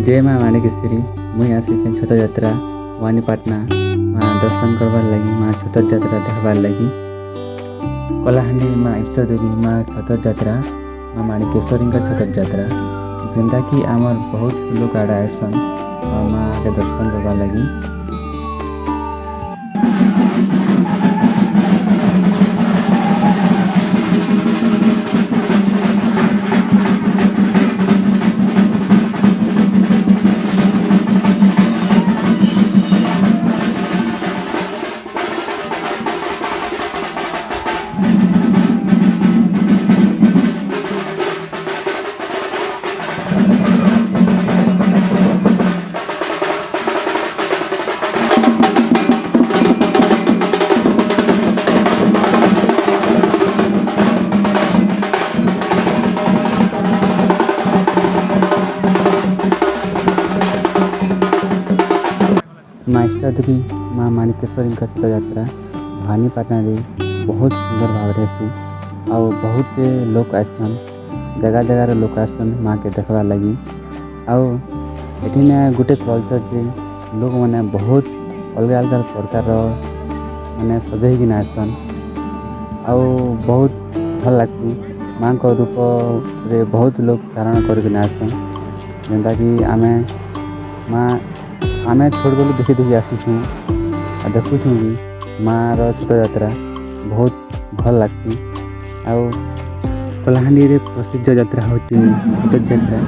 जय माँ माणिकेश्वरी। मुई आसी छतर यात्रा भवानीपाटना माँ दर्शन करवार लगी, माँ छतर यात्रा देखबार लगी। कलाहांडी माँ इष्टदेवी माँ छतर यात्रा माँ माणिकेश्वरी छतर यात्रा जेनटा कि आमर बहुत लोग आड़ा आसन माँ के दर्शन करवार लगी। माँ इष्टदेवी माँ माणिकेश्वरी छतर यात्रा भवानीपाटना बहुत सुंदर भाव हेसी आउ बहुत लोग आसन, जगह जगार लोग आसन माँ के देखबार लगी। आउ एठी गोटे कल्चर जे लोग मैंने बहुत अलग अलग प्रकार मैंने सजैकिन आसन आउ बहुत भल लगती। माँ को रूप रे बहुत लोग धारण करके आसन जेनता कि आमे छोट बेलू देखी देखी आसीछूँ आ देखुछूँ कि माँ छतर यात्रा बहुत भल लगती। आउ कलाहांडी रे प्रसिद्ध यात्रा होती छतर यात्रा।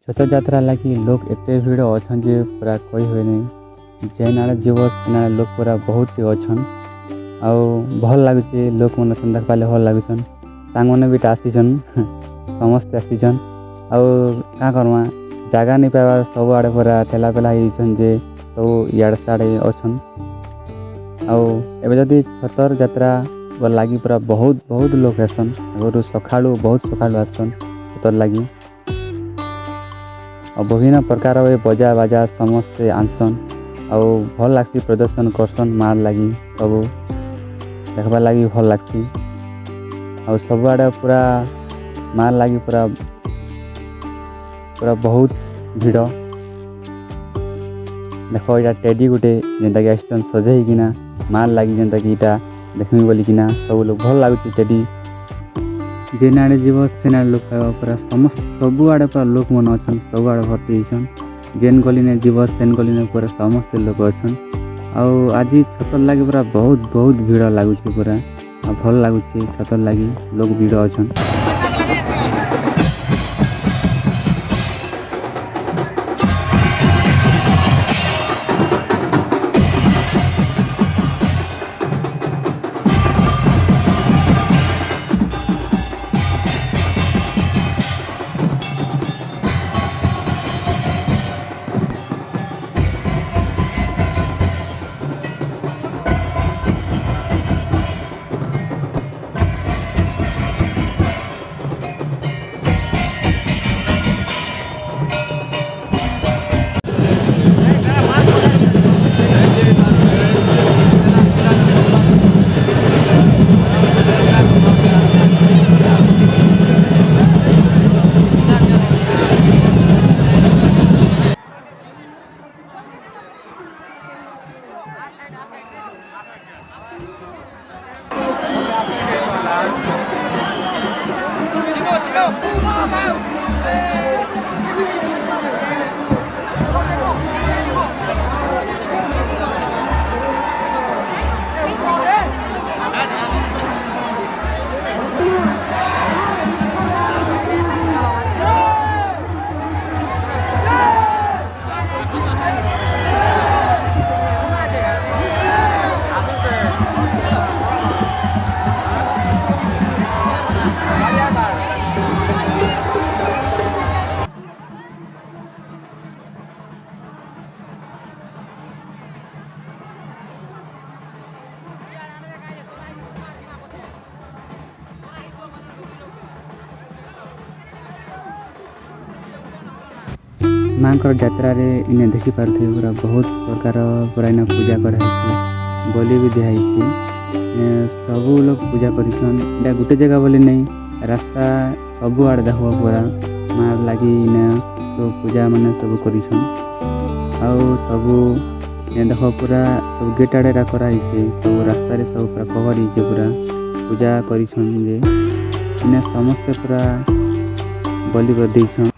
छतर यात्रा लगी लोग एत भीड़ अच्छा जे पूरा कही हुए नहीं। जेन आड़े जीव से लोग पूरा बहुत ही अच्छन आउ भल लगुच। लोक मन देख पाले भल लगुन, सांग मैंने भी आसीचन समस्ते आसीचन। आउ क्या करमा जगह नहीं पाइबार सब आड़े पूरा ठेला पेला होन जे सब इे साड़े अच्छन। आउ एवं जदि छतर यात्रा लगी पूरा बहुत बहुत लोग आसन आगु सका बहुत सका आसन छतर लगी और विभिन्न प्रकार बजा बाजा समस्ते आनसन आउ भल लगसी। प्रदर्शन करसन मार लगी सब देखबार लगी भल लगसी और सब आड़े पूरा मार लगी पूरा पूरा बहुत भीड़। देख यहाँ टेडी गोटे जेनटा कि आसन सजेकिना मार लगी जेनता कि इटा देखमी बोलिकिना सब लोग भल लगुच। टेडी जेन आड़े जीव से लोक पाइबा पूरा समस्त सब आड़े पूरा लोक मन अच्छन, सब आड़े भर्ती होसन। जेन गली ने जीव सेन गली ने पूरा समस्त लोक अच्छन। आउ आज छतर लगी पूरा बहुत बहुत भीड़ लगुच पूरा भल लगुच। छतर लगी लोग भीड़ अच्छन। माँ यात्रा इन्हें देखिपे पूरा बहुत प्रकार पूरा इना पूजा कराई बलि भी दिखाई सबू लोग पूजा कर गोटे जगह बोली नहीं रास्ता सबू आड़े देख पूरा माँ लगी सब पूजा मान सब कर सबू देख पूरा सब गेट आड़े कराई सब रास्तार सब पूरा कवर पूरा पूजा कर समस्ते पूरा बलि कर